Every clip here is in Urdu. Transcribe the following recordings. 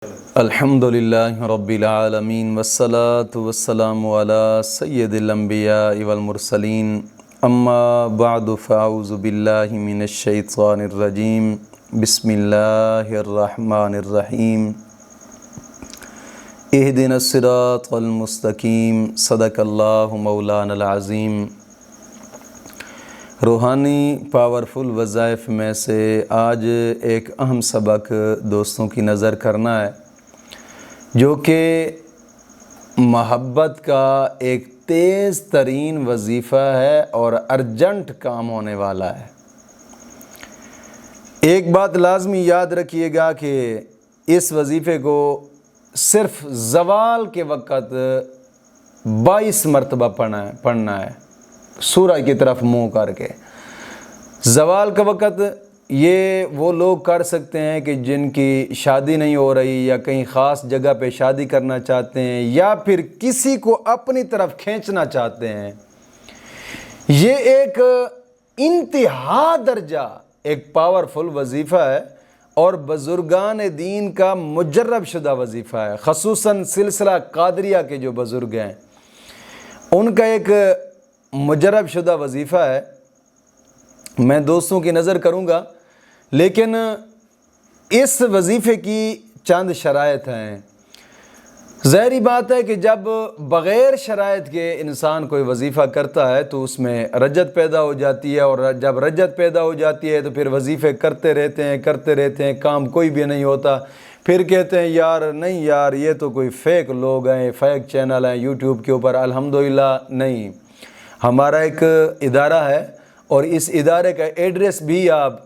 الحمدللہ رب العالمین والصلاة والسلام علی سید الانبیاء والمرسلین اما بعد فاعوذ باللہ من الشیطان الرجیم بسم اللہ الرحمن الرحیم اہدنا الصراط المستقیم صدق اللہ مولانا العظیم۔ روحانی پاورفل وظائف میں سے آج ایک اہم سبق دوستوں کی نظر کرنا ہے، جو کہ محبت کا ایک تیز ترین وظیفہ ہے اور ارجنٹ کام ہونے والا ہے۔ ایک بات لازمی یاد رکھیے گا کہ اس وظیفے کو صرف زوال کے وقت 22 مرتبہ پڑھنا ہے، سورہ کی طرف منہ کر کے۔ زوال کا وقت یہ وہ لوگ کر سکتے ہیں کہ جن کی شادی نہیں ہو رہی یا کہیں خاص جگہ پہ شادی کرنا چاہتے ہیں یا پھر کسی کو اپنی طرف کھینچنا چاہتے ہیں۔ یہ ایک انتہا درجہ ایک پاورفل وظیفہ ہے اور بزرگان دین کا مجرب شدہ وظیفہ ہے، خصوصاً سلسلہ قادریہ کے جو بزرگ ہیں ان کا ایک مجرب شدہ وظیفہ ہے۔ میں دوستوں کی نظر کروں گا، لیکن اس وظیفے کی چند شرائط ہیں۔ ظاہری بات ہے کہ جب بغیر شرائط کے انسان کوئی وظیفہ کرتا ہے تو اس میں رجت پیدا ہو جاتی ہے، اور جب رجت پیدا ہو جاتی ہے تو پھر وظیفے کرتے رہتے ہیں، کام کوئی بھی نہیں ہوتا۔ پھر کہتے ہیں یار نہیں یار، یہ تو کوئی فیک لوگ ہیں، فیک چینل ہیں یوٹیوب کے اوپر۔ الحمدللہ نہیں، ہمارا ایک ادارہ ہے اور اس ادارے کا ایڈریس بھی آپ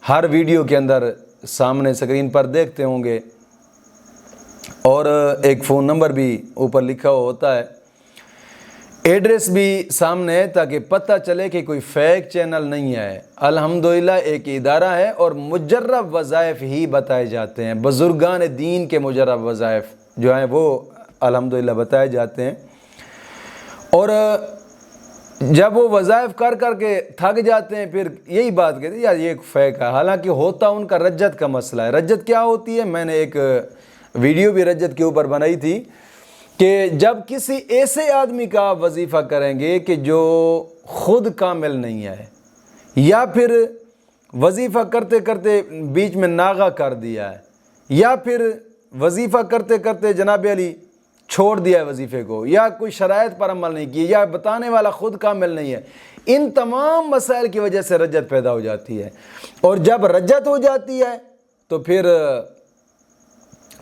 ہر ویڈیو کے اندر سامنے اسکرین پر دیکھتے ہوں گے، اور ایک فون نمبر بھی اوپر لکھا ہوا ہوتا ہے، ایڈریس بھی سامنے ہے تاکہ پتہ چلے کہ کوئی فیک چینل نہیں ہے۔ الحمدللہ ایک ادارہ ہے اور مجرب وظائف ہی بتائے جاتے ہیں، بزرگان دین کے مجرب وظائف جو ہیں وہ الحمدللہ بتائے جاتے ہیں۔ اور جب وہ وظائف کر کے تھک جاتے ہیں پھر یہی بات کہتے ہیں یار یہ ایک فیک ہے، حالانکہ ہوتا ان کا رجت کا مسئلہ ہے۔ رجت کیا ہوتی ہے؟ میں نے ایک ویڈیو بھی رجت کے اوپر بنائی تھی کہ جب کسی ایسے آدمی کا وظیفہ کریں گے کہ جو خود کامل نہیں ہے، یا پھر وظیفہ کرتے کرتے بیچ میں ناغہ کر دیا ہے، یا پھر وظیفہ کرتے کرتے جناب علی چھوڑ دیا ہے وظیفے کو، یا کوئی شرائط پر عمل نہیں کی، یا بتانے والا خود کامل نہیں ہے، ان تمام مسائل کی وجہ سے رجت پیدا ہو جاتی ہے۔ اور جب رجت ہو جاتی ہے تو پھر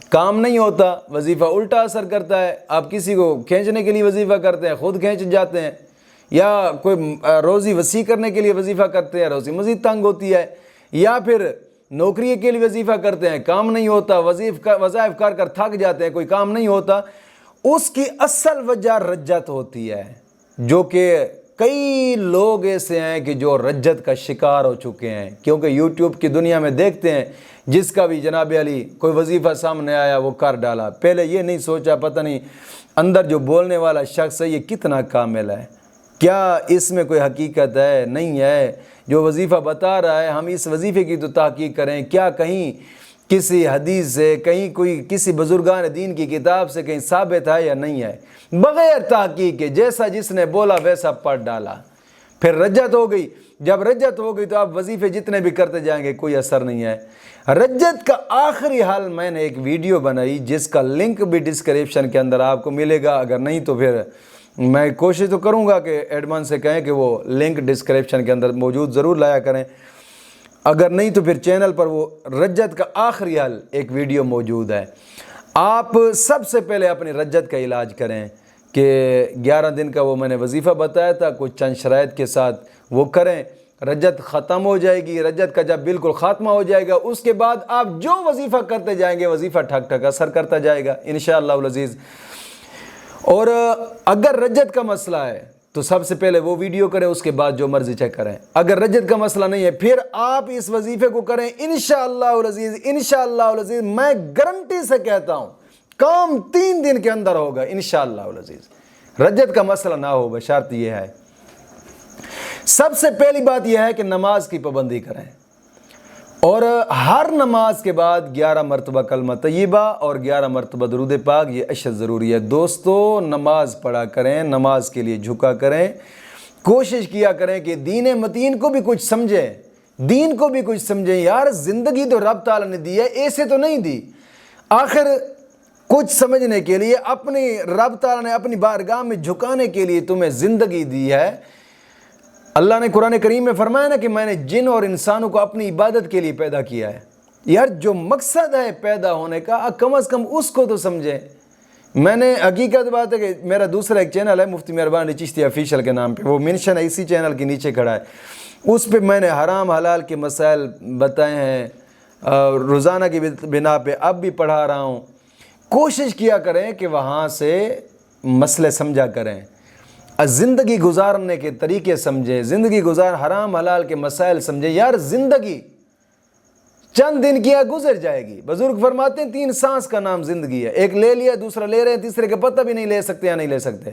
کام نہیں ہوتا، وظیفہ الٹا اثر کرتا ہے۔ آپ کسی کو کھینچنے کے لیے وظیفہ کرتے ہیں، خود کھینچ جاتے ہیں، یا کوئی روزی وسیع کرنے کے لیے وظیفہ کرتے ہیں، روزی مزید تنگ ہوتی ہے، یا پھر نوکری کے لیے وظیفہ کرتے ہیں، کام نہیں ہوتا، وظائف کر تھک جاتے ہیں، کوئی کام نہیں ہوتا۔ اس کی اصل وجہ رجت ہوتی ہے، جو کہ کئی لوگ ایسے ہیں کہ جو رجت کا شکار ہو چکے ہیں، کیونکہ یوٹیوب کی دنیا میں دیکھتے ہیں جس کا بھی جناب علی کوئی وظیفہ سامنے آیا وہ کر ڈالا، پہلے یہ نہیں سوچا پتہ نہیں اندر جو بولنے والا شخص ہے یہ کتنا کامل ہے، کیا اس میں کوئی حقیقت ہے نہیں ہے، جو وظیفہ بتا رہا ہے ہم اس وظیفے کی تو تحقیق کریں، کیا کہیں کسی حدیث سے، کہیں کوئی کسی بزرگان دین کی کتاب سے کہیں ثابت ہے یا نہیں ہے۔ بغیر تحقیق کے جیسا جس نے بولا ویسا پڑھ ڈالا، پھر رجت ہو گئی۔ جب رجت ہو گئی تو آپ وظیفے جتنے بھی کرتے جائیں گے کوئی اثر نہیں ہے۔ رجت کا آخری حل میں نے ایک ویڈیو بنائی جس کا لنک بھی ڈسکرپشن کے اندر آپ کو ملے گا، اگر نہیں تو پھر میں کوشش تو کروں گا کہ ایڈمن سے کہیں کہ وہ لنک ڈسکرپشن کے اندر موجود ضرور لایا کریں، اگر نہیں تو پھر چینل پر وہ رجت کا آخری حل ایک ویڈیو موجود ہے۔ آپ سب سے پہلے اپنی رجت کا علاج کریں کہ 11 دن کا وہ میں نے وظیفہ بتایا تھا، کچھ چند شرائط کے ساتھ وہ کریں، رجت ختم ہو جائے گی۔ رجت کا جب بالکل خاتمہ ہو جائے گا اس کے بعد آپ جو وظیفہ کرتے جائیں گے وظیفہ ٹھک ٹھک اثر کرتا جائے گا انشاءاللہ العزیز۔ اور اگر رجت کا مسئلہ ہے تو سب سے پہلے وہ ویڈیو کریں، اس کے بعد جو مرضی چیک کریں۔ اگر رجت کا مسئلہ نہیں ہے پھر آپ اس وظیفے کو کریں انشاءاللہ العزیز۔ انشاءاللہ العزیز میں گارنٹی سے کہتا ہوں کام 3 دن کے اندر ہوگا انشاءاللہ العزیز۔ رجت کا مسئلہ نہ ہو، بشرط یہ ہے، سب سے پہلی بات یہ ہے کہ نماز کی پابندی کریں، اور ہر نماز کے بعد 11 مرتبہ کلمہ طیبہ اور 11 مرتبہ درود پاک، یہ اشد ضروری ہے۔ دوستو نماز پڑھا کریں، نماز کے لیے جھکا کریں، کوشش کیا کریں کہ دین متین کو بھی کچھ سمجھیں، دین کو بھی کچھ سمجھیں۔ یار زندگی تو رب تعالیٰ نے دی ہے، ایسے تو نہیں دی۔ آخر کچھ سمجھنے کے لیے اپنی رب تعالیٰ نے اپنی بارگاہ میں جھکانے کے لیے تمہیں زندگی دی ہے۔ اللہ نے قرآن کریم میں فرمایا نا کہ میں نے جن اور انسانوں کو اپنی عبادت کے لیے پیدا کیا ہے۔ یار جو مقصد ہے پیدا ہونے کا کم از کم اس کو تو سمجھیں۔ میں نے حقیقت بات ہے کہ میرا دوسرا ایک چینل ہے مفتی مہربان چشتی آفیشل کے نام پہ، وہ منشن ہے اسی چینل کے نیچے کھڑا ہے، اس پہ میں نے حرام حلال کے مسائل بتائے ہیں، روزانہ کی بنا پہ اب بھی پڑھا رہا ہوں۔ کوشش کیا کریں کہ وہاں سے مسئلے سمجھا کریں، زندگی گزارنے کے طریقے سمجھیں، زندگی حرام حلال کے مسائل سمجھیں۔ یار زندگی چند دن کیا گزر جائے گی۔ بزرگ فرماتے ہیں 3 سانس کا نام زندگی ہے، ایک لے لیا دوسرا لے رہے ہیں، تیسرے کا پتہ بھی نہیں لے سکتے یا نہیں لے سکتے۔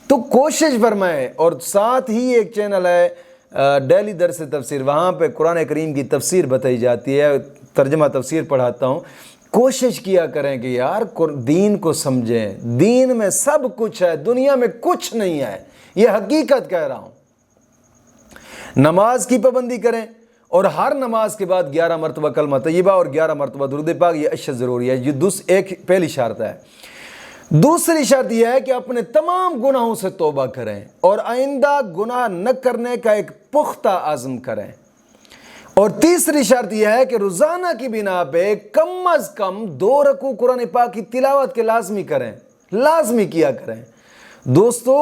تو کوشش فرمائیں۔ اور ساتھ ہی ایک چینل ہے ڈیلی درس تفسیر، وہاں پہ قرآن کریم کی تفسیر بتائی جاتی ہے، ترجمہ تفسیر پڑھاتا ہوں۔ کوشش کیا کریں کہ یار دین کو سمجھیں، دین میں سب کچھ ہے، دنیا میں کچھ نہیں ہے، یہ حقیقت کہہ رہا ہوں۔ نماز کی پابندی کریں اور ہر نماز کے بعد 11 مرتبہ کلمہ طیبہ اور 11 مرتبہ درود پاک، یہ اشد ضروری ہے۔ یہ ایک پہلی شرط ہے۔ دوسری شرط یہ ہے کہ اپنے تمام گناہوں سے توبہ کریں اور آئندہ گناہ نہ کرنے کا ایک پختہ عزم کریں۔ اور تیسری شرط یہ ہے کہ روزانہ کی بنا پہ کم از کم 2 رکوع قرآن پاک کی تلاوت کے لازمی کریں، لازمی کیا کریں۔ دوستو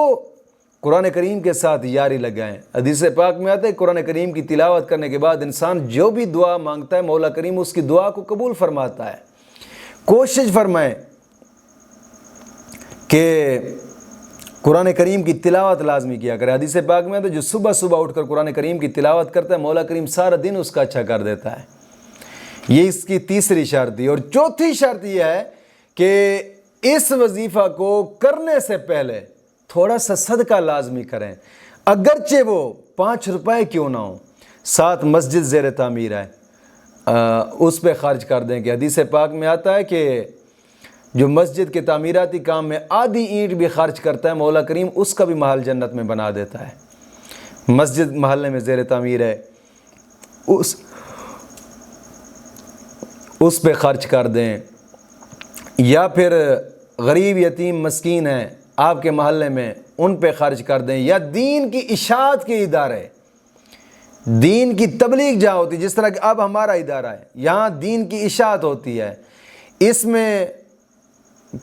قرآن کریم کے ساتھ یاری لگائیں۔ حدیث پاک میں آتا ہے قرآن کریم کی تلاوت کرنے کے بعد انسان جو بھی دعا مانگتا ہے مولا کریم اس کی دعا کو قبول فرماتا ہے۔ کوشش فرمائیں کہ قرآن کریم کی تلاوت لازمی کیا کرے۔ حدیث پاک میں تو جو صبح صبح اٹھ کر قرآن کریم کی تلاوت کرتا ہے مولا کریم سارا دن اس کا اچھا کر دیتا ہے۔ یہ اس کی تیسری شرط تھی۔ اور چوتھی شرط یہ ہے کہ اس وظیفہ کو کرنے سے پہلے تھوڑا سا صدقہ لازمی کریں، اگرچہ وہ 5 روپے کیوں نہ ہوں۔ ساتھ مسجد زیر تعمیر ہے، اس پہ خرچ کر دیں کہ حدیث پاک میں آتا ہے کہ جو مسجد کے تعمیراتی کام میں آدھی اینٹ بھی خرچ کرتا ہے مولا کریم اس کا بھی محل جنت میں بنا دیتا ہے۔ مسجد محلے میں زیر تعمیر ہے، اس پہ خرچ کر دیں، یا پھر غریب یتیم مسکین ہیں آپ کے محلے میں ان پہ خرچ کر دیں، یا دین کی اشاعت کے ادارے، دین کی تبلیغ جہاں ہوتی ہے، جس طرح کہ اب ہمارا ادارہ ہے یہاں دین کی اشاعت ہوتی ہے، اس میں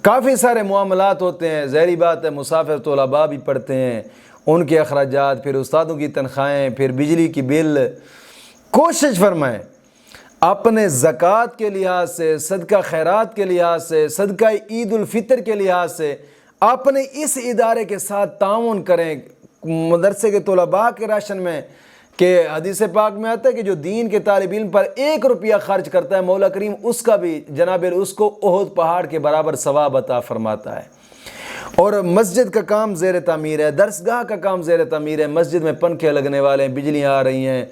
کافی سارے معاملات ہوتے ہیں، ظاہری بات ہے مسافر طلباء بھی پڑھتے ہیں، ان کے اخراجات، پھر استادوں کی تنخواہیں، پھر بجلی کی بل۔ کوشش فرمائیں اپنے زکوٰۃ کے لحاظ سے، صدقہ خیرات کے لحاظ سے، صدقہ عید الفطر کے لحاظ سے اپنے اس ادارے کے ساتھ تعاون کریں۔ مدرسے کے طلباء کے راشن میں کہ حدیث پاک میں آتا ہے کہ جو دین کے طالب علم پر 1 روپیہ خرچ کرتا ہے مولا کریم اس کا بھی جناب اس کو احد پہاڑ کے برابر ثواب عطا فرماتا ہے۔ اور مسجد کا کام زیر تعمیر ہے، درسگاہ کا کام زیر تعمیر ہے، مسجد میں پنکھے لگنے والے ہیں، بجلیاں آ رہی ہیں،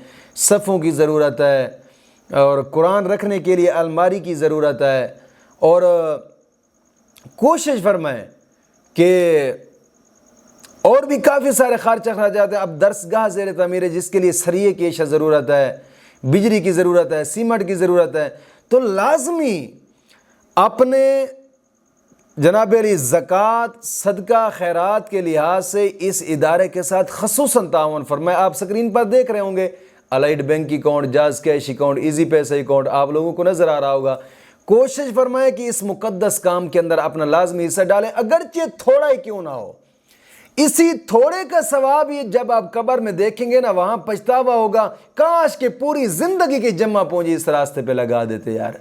صفوں کی ضرورت ہے، اور قرآن رکھنے کے لیے الماری کی ضرورت ہے۔ اور کوشش فرمائیں کہ اور بھی کافی سارے خرچ اخراجات ہیں۔ اب درسگاہ زیر تعمیر ہے جس کے لیے سریے کی اشیاء ضرورت ہے، بجلی کی ضرورت ہے، سیمنٹ کی ضرورت ہے، تو لازمی اپنے جناب علی زکوٰۃ صدقہ خیرات کے لحاظ سے اس ادارے کے ساتھ خصوصاً تعاون فرمائیں۔ آپ سکرین پر دیکھ رہے ہوں گے allied bank account, jazz cash account, easy پیسہ اکاؤنٹ آپ لوگوں کو نظر آ رہا ہوگا۔ کوشش فرمائیں کہ اس مقدس کام کے اندر اپنا لازمی حصہ ڈالیں، اگرچہ تھوڑا ہی کیوں نہ ہو۔ اسی تھوڑے کا ثواب یہ جب آپ قبر میں دیکھیں گے نا وہاں پچھتاوا ہوگا، کاش کہ پوری زندگی کی جمع پونجی اس راستے پہ لگا دیتے یار۔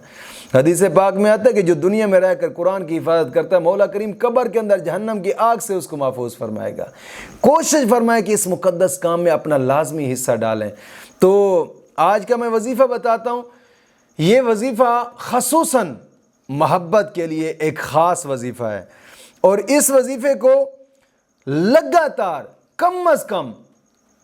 حدیث پاک میں آتا ہے کہ جو دنیا میں رہ کر قرآن کی حفاظت کرتا ہے مولا کریم قبر کے اندر جہنم کی آگ سے اس کو محفوظ فرمائے گا۔ کوشش فرمائے کہ اس مقدس کام میں اپنا لازمی حصہ ڈالیں۔ تو آج کا میں وظیفہ بتاتا ہوں، یہ وظیفہ خصوصاً محبت کے لیے ایک خاص وظیفہ ہے، اور اس وظیفے کو لگاتار کم از کم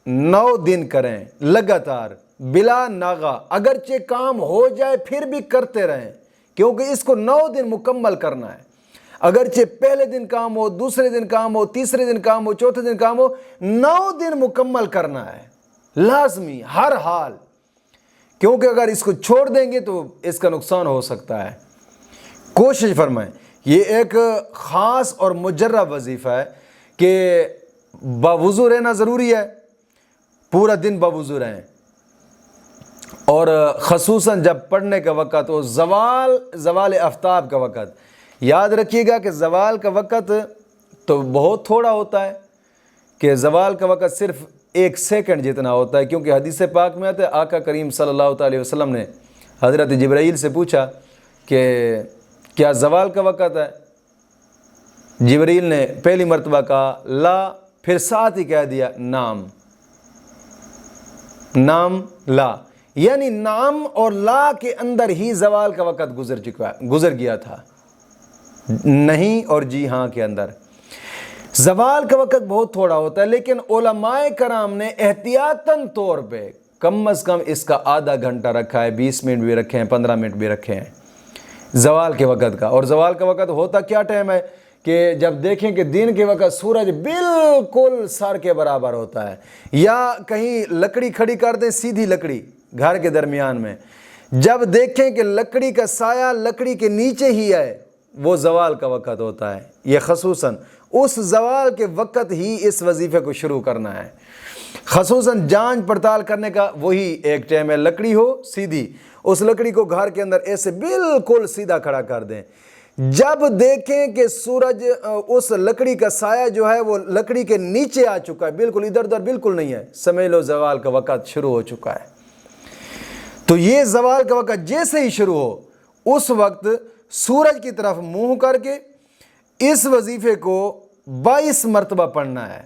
9 دن کریں، لگاتار بلا ناغا، اگرچہ کام ہو جائے پھر بھی کرتے رہیں، کیونکہ اس کو 9 دن مکمل کرنا ہے۔ اگرچہ پہلے دن کام ہو، دوسرے دن کام ہو، تیسرے دن کام ہو، چوتھے دن کام ہو، 9 دن مکمل کرنا ہے لازمی ہر حال، کیونکہ اگر اس کو چھوڑ دیں گے تو اس کا نقصان ہو سکتا ہے۔ کوشش فرمائیں، یہ ایک خاص اور مجرب وظیفہ ہے کہ باوضو رہنا ضروری ہے، پورا دن باوضو رہیں، اور خصوصاً جب پڑھنے کا وقت ہو، زوال آفتاب کا وقت، یاد رکھیے گا کہ زوال کا وقت تو بہت تھوڑا ہوتا ہے، کہ زوال کا وقت صرف 1 سیکنڈ جتنا ہوتا ہے، کیونکہ حدیث پاک میں آتا ہے آقا کریم صلی اللہ علیہ وسلم نے حضرت جبرائیل سے پوچھا کہ کیا زوال کا وقت ہے؟ جبرائیل نے پہلی مرتبہ کہا لا، پھر ساتھ ہی کہہ دیا نام لا، یعنی نام اور لا کے اندر ہی زوال کا وقت گزر گیا تھا، نہیں اور جی ہاں کے اندر۔ زوال کا وقت بہت تھوڑا ہوتا ہے، لیکن علماء کرام نے احتیاطاً طور پہ کم از کم اس کا آدھا گھنٹہ رکھا ہے، 20 منٹ بھی رکھے ہیں، 15 منٹ بھی رکھے ہیں زوال کے وقت کا۔ اور زوال کا وقت ہوتا کیا ٹائم ہے کہ جب دیکھیں کہ دن کے وقت سورج بالکل سر کے برابر ہوتا ہے، یا کہیں لکڑی کھڑی کر دیں، سیدھی لکڑی گھر کے درمیان میں، جب دیکھیں کہ لکڑی کا سایہ لکڑی کے نیچے ہی ہے، وہ زوال کا وقت ہوتا ہے۔ یہ خصوصاً اس زوال کے وقت ہی اس وظیفے کو شروع کرنا ہے۔ خصوصاً جانچ پڑتال کرنے کا وہی ایک ٹائم ہے، لکڑی ہو سیدھی، اس لکڑی کو گھر کے اندر ایسے بالکل سیدھا کھڑا کر دیں، جب دیکھیں کہ سورج اس لکڑی کا سایہ جو ہے وہ لکڑی کے نیچے آ چکا ہے، بالکل ادھر ادھر بالکل نہیں ہے، سمجھ لو زوال کا وقت شروع ہو چکا ہے۔ تو یہ زوال کا وقت جیسے ہی شروع ہو، اس وقت سورج کی طرف منہ کر کے اس وظیفے کو 22 مرتبہ پڑھنا ہے،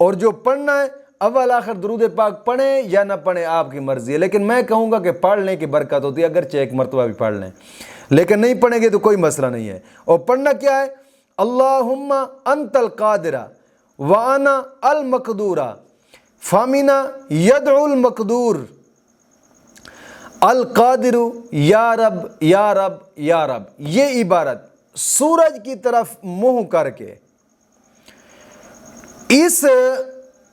اور جو پڑھنا ہے اول آخر درود پاک پڑھیں یا نہ پڑھیں آپ کی مرضی ہے، لیکن میں کہوں گا کہ پڑھ لیں کی برکت ہوتی ہے، اگرچہ 1 مرتبہ بھی پڑھ لیں، لیکن نہیں پڑھیں گے تو کوئی مسئلہ نہیں ہے۔ اور پڑھنا کیا ہے؟ اللہم انت القادر وانا المقدور فامنا یدعو المقدور القادر یا رب یا رب یا رب۔ یہ عبارت سورج کی طرف منہ کر کے اس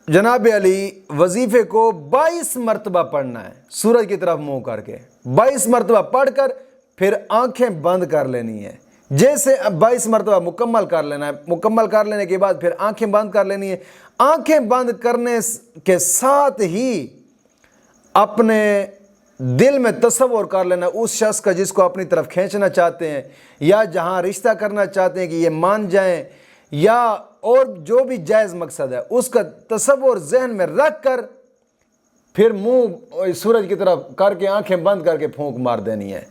جناب علی وظیفے کو 22 مرتبہ پڑھنا ہے، سورج کی طرف منہ کر کے 22 مرتبہ پڑھ کر پھر آنکھیں بند کر لینی ہے۔ جیسے 22 مرتبہ مکمل کر لینا ہے، مکمل کر لینے کے بعد پھر آنکھیں بند کر لینی ہے۔ آنکھیں بند کرنے کے ساتھ ہی اپنے دل میں تصور کر لینا اس شخص کا جس کو اپنی طرف کھینچنا چاہتے ہیں، یا جہاں رشتہ کرنا چاہتے ہیں کہ یہ مان جائیں، یا اور جو بھی جائز مقصد ہے، اس کا تصور ذہن میں رکھ کر پھر منہ سورج کی طرف کر کے آنکھیں بند کر کے پھونک مار دینی ہے۔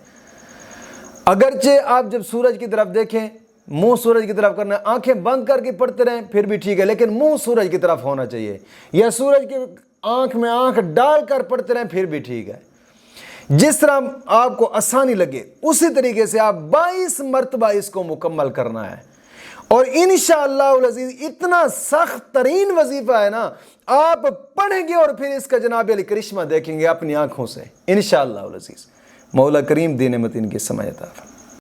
اگرچہ آپ جب سورج کی طرف دیکھیں، منہ سورج کی طرف کرنا ہے، آنکھیں بند کر کے پڑھتے رہیں پھر بھی ٹھیک ہے، لیکن منہ سورج کی طرف ہونا چاہیے، یا سورج کی آنکھ میں آنکھ ڈال کر پڑھتے رہیں پھر بھی ٹھیک ہے۔ جس طرح آپ کو آسانی لگے اسی طریقے سے آپ 22 مرتبہ اس کو مکمل کرنا ہے، اور انشاءاللہ العزیز اتنا سخت ترین وظیفہ ہے نا، آپ پڑھیں گے اور پھر اس کا جناب علی کرشمہ دیکھیں گے اپنی آنکھوں سے انشاءاللہ العزیز۔ مولا کریم دین متین کی سمجھ عطا فرمائے۔